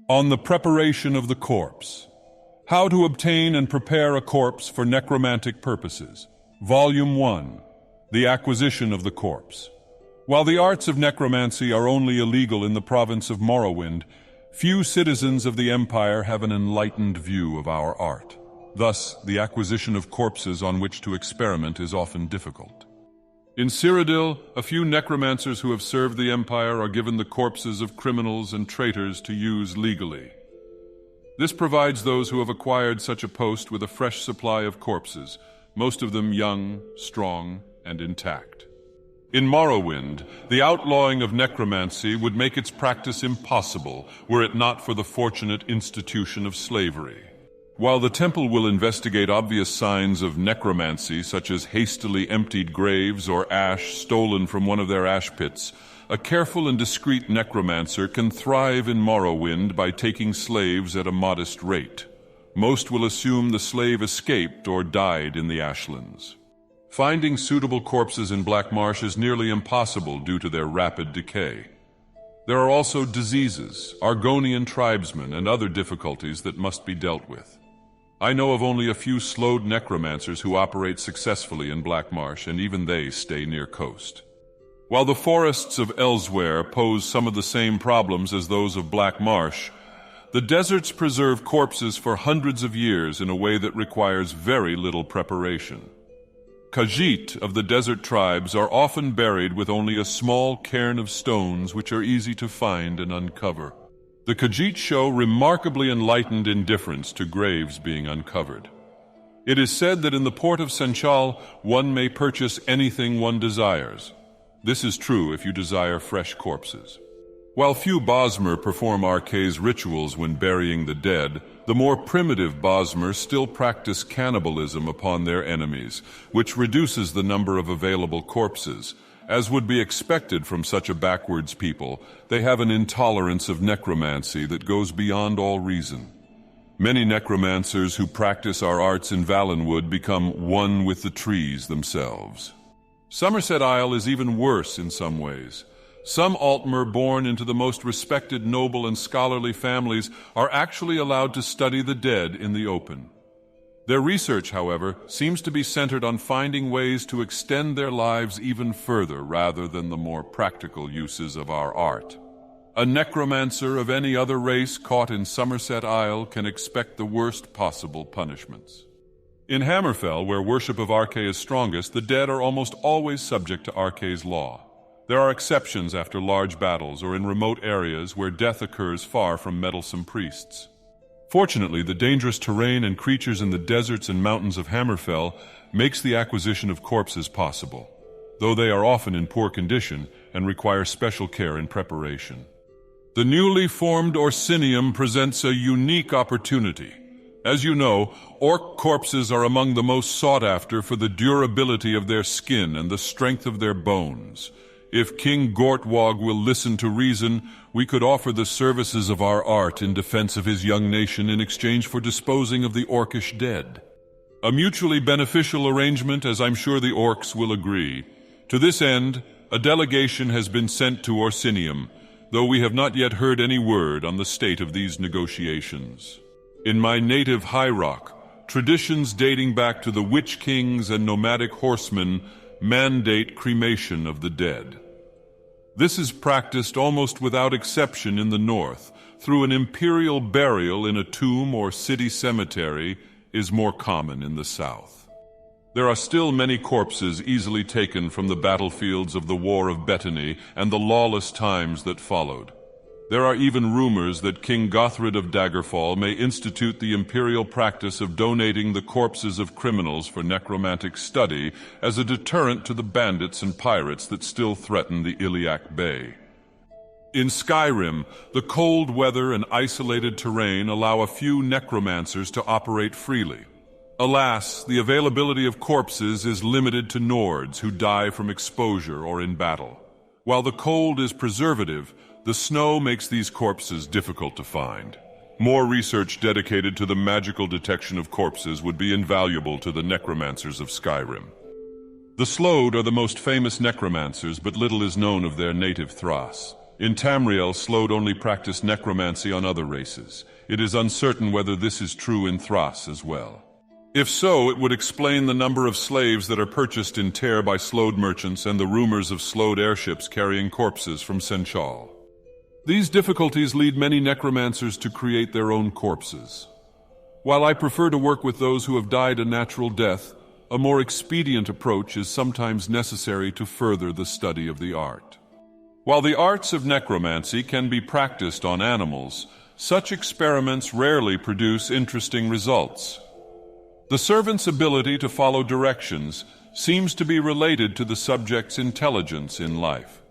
On the preparation of the corpse. How to obtain and prepare a corpse for necromantic purposes. Volume 1. The acquisition of the corpse. While the arts of necromancy are only illegal in the province of Morrowind, few citizens of the Empire have an enlightened view of our art. Thus, the acquisition of corpses on which to experiment is often difficult. In Cyrodiil, a few necromancers who have served the Empire are given the corpses of criminals and traitors to use legally. This provides those who have acquired such a post with a fresh supply of corpses, most of them young, strong, and intact. In Morrowind, the outlawing of necromancy would make its practice impossible were it not for the fortunate institution of slavery. While the temple will investigate obvious signs of necromancy, such as hastily emptied graves or ash stolen from one of their ash pits, a careful and discreet necromancer can thrive in Morrowind by taking slaves at a modest rate. Most will assume the slave escaped or died in the ashlands. Finding suitable corpses in Black Marsh is nearly impossible due to their rapid decay. There are also diseases, Argonian tribesmen, and other difficulties that must be dealt with. I know of only a few slowed necromancers who operate successfully in Black Marsh, and even they stay near coast. While the forests of Elsewhere pose some of the same problems as those of Black Marsh, the deserts preserve corpses for hundreds of years in a way that requires very little preparation. Khajiit of the desert tribes are often buried with only a small cairn of stones which are easy to find and uncover. The Khajiit show remarkably enlightened indifference to graves being uncovered. It is said that in the port of Senchal one may purchase anything one desires. This is true if you desire fresh corpses. While few Bosmer perform Arkay's rituals when burying the dead, the more primitive Bosmer still practice cannibalism upon their enemies, which reduces the number of available corpses. As would be expected from such a backwards people, they have an intolerance of necromancy that goes beyond all reason. Many necromancers who practice our arts in Valenwood become one with the trees themselves. Somerset Isle is even worse in some ways. Some Altmer born into the most respected noble and scholarly families are actually allowed to study the dead in the open. Their research, however, seems to be centered on finding ways to extend their lives even further rather than the more practical uses of our art. A necromancer of any other race caught in Somerset Isle can expect the worst possible punishments. In Hammerfell, where worship of Arkay is strongest, the dead are almost always subject to Arkay's law. There are exceptions after large battles or in remote areas where death occurs far from meddlesome priests. Fortunately, the dangerous terrain and creatures in the deserts and mountains of Hammerfell makes the acquisition of corpses possible, though they are often in poor condition and require special care and preparation. The newly formed Orsinium presents a unique opportunity. As you know, orc corpses are among the most sought after for the durability of their skin and the strength of their bones. If King Gortwog will listen to reason, we could offer the services of our art in defense of his young nation in exchange for disposing of the orcish dead. A mutually beneficial arrangement, as I'm sure the orcs will agree. To this end, a delegation has been sent to Orsinium, though we have not yet heard any word on the state of these negotiations. In my native High Rock, traditions dating back to the Witch Kings and nomadic horsemen mandate cremation of the dead. This is practiced almost without exception in the north. Through an imperial burial in a tomb or city cemetery is more common in the south. There are still many corpses easily taken from the battlefields of the War of Bethany and the lawless times that followed. There are even rumors that King Gothred of Daggerfall may institute the imperial practice of donating the corpses of criminals for necromantic study as a deterrent to the bandits and pirates that still threaten the Iliac Bay. In Skyrim, the cold weather and isolated terrain allow a few necromancers to operate freely. Alas, the availability of corpses is limited to Nords who die from exposure or in battle. While the cold is preservative, the snow makes these corpses difficult to find. More research dedicated to the magical detection of corpses would be invaluable to the necromancers of Skyrim. The Slode are the most famous necromancers, but little is known of their native Thras. In Tamriel, Slode only practiced necromancy on other races. It is uncertain whether this is true in Thras as well. If so, it would explain the number of slaves that are purchased in Tear by Slode merchants and the rumors of Slode airships carrying corpses from Senchal. These difficulties lead many necromancers to create their own corpses. While I prefer to work with those who have died a natural death, a more expedient approach is sometimes necessary to further the study of the art. While the arts of necromancy can be practiced on animals, such experiments rarely produce interesting results. The servant's ability to follow directions seems to be related to the subject's intelligence in life.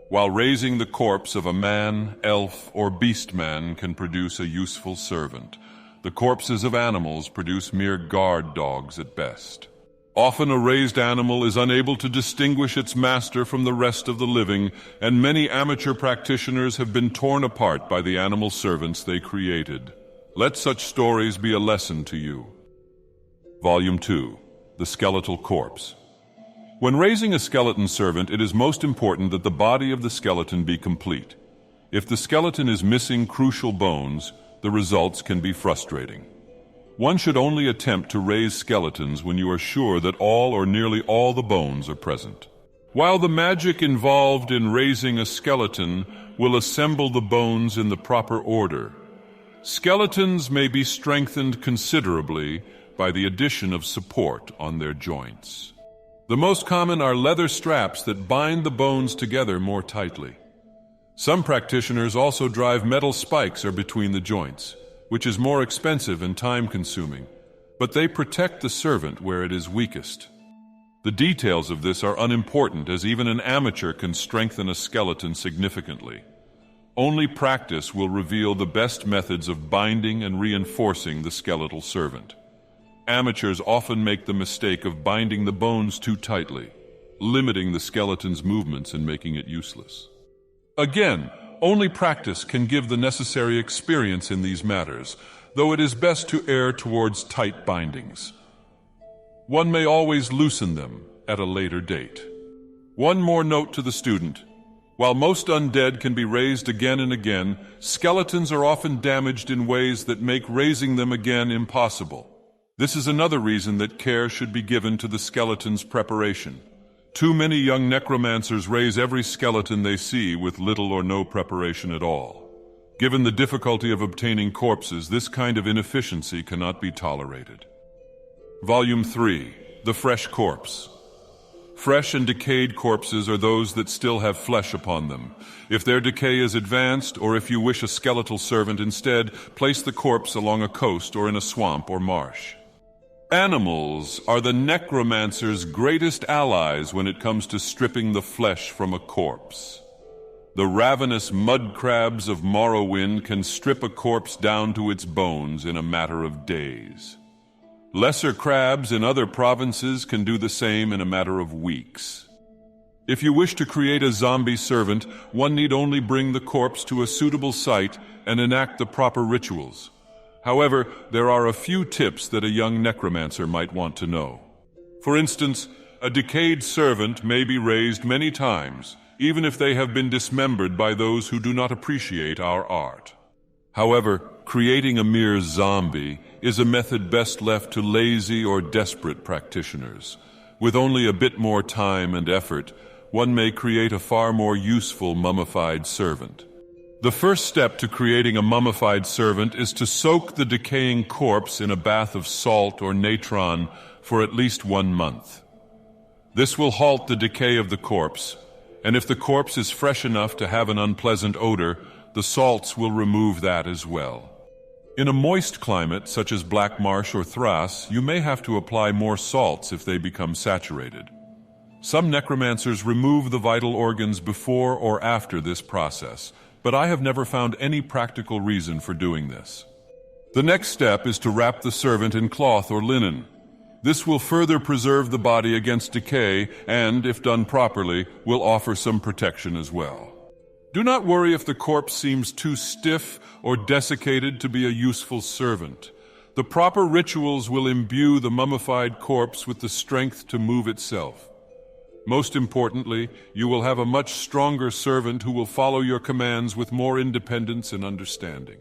While raising the corpse of a man, elf, or beast-man can produce a useful servant, the corpses of animals produce mere guard dogs at best. Often a raised animal is unable to distinguish its master from the rest of the living, and many amateur practitioners have been torn apart by the animal servants they created. Let such stories be a lesson to you. Volume 2. The Skeletal Corpse. When raising a skeleton servant, it is most important that the body of the skeleton be complete. If the skeleton is missing crucial bones, the results can be frustrating. One should only attempt to raise skeletons when you are sure that all or nearly all the bones are present. While the magic involved in raising a skeleton will assemble the bones in the proper order, skeletons may be strengthened considerably by the addition of support on their joints. The most common are leather straps that bind the bones together more tightly. Some practitioners also drive metal spikes between the joints, which is more expensive and time-consuming, but they protect the servant where it is weakest. The details of this are unimportant, as even an amateur can strengthen a skeleton significantly. Only practice will reveal the best methods of binding and reinforcing the skeletal servant. Amateurs often make the mistake of binding the bones too tightly, limiting the skeleton's movements and making it useless. Again, only practice can give the necessary experience in these matters, though it is best to err towards tight bindings. One may always loosen them at a later date. One more note to the student. While most undead can be raised again and again, skeletons are often damaged in ways that make raising them again impossible. This is another reason that care should be given to the skeleton's preparation. Too many young necromancers raise every skeleton they see with little or no preparation at all. Given the difficulty of obtaining corpses, this kind of inefficiency cannot be tolerated. Volume 3. The Fresh Corpse. Fresh and decayed corpses are those that still have flesh upon them. If their decay is advanced, or if you wish a skeletal servant instead, place the corpse along a coast or in a swamp or marsh. Animals are the necromancer's greatest allies when it comes to stripping the flesh from a corpse. The ravenous mud crabs of Morrowind can strip a corpse down to its bones in a matter of days. Lesser crabs in other provinces can do the same in a matter of weeks. If you wish to create a zombie servant, one need only bring the corpse to a suitable site and enact the proper rituals. However, there are a few tips that a young necromancer might want to know. For instance, a decayed servant may be raised many times, even if they have been dismembered by those who do not appreciate our art. However, creating a mere zombie is a method best left to lazy or desperate practitioners. With only a bit more time and effort, one may create a far more useful mummified servant. The first step to creating a mummified servant is to soak the decaying corpse in a bath of salt or natron for at least 1 month. This will halt the decay of the corpse, and if the corpse is fresh enough to have an unpleasant odor, the salts will remove that as well. In a moist climate, such as Black Marsh or Thras, you may have to apply more salts if they become saturated. Some necromancers remove the vital organs before or after this process, but I have never found any practical reason for doing this. The next step is to wrap the servant in cloth or linen. This will further preserve the body against decay and, if done properly, will offer some protection as well. Do not worry if the corpse seems too stiff or desiccated to be a useful servant. The proper rituals will imbue the mummified corpse with the strength to move itself. Most importantly, you will have a much stronger servant who will follow your commands with more independence and understanding.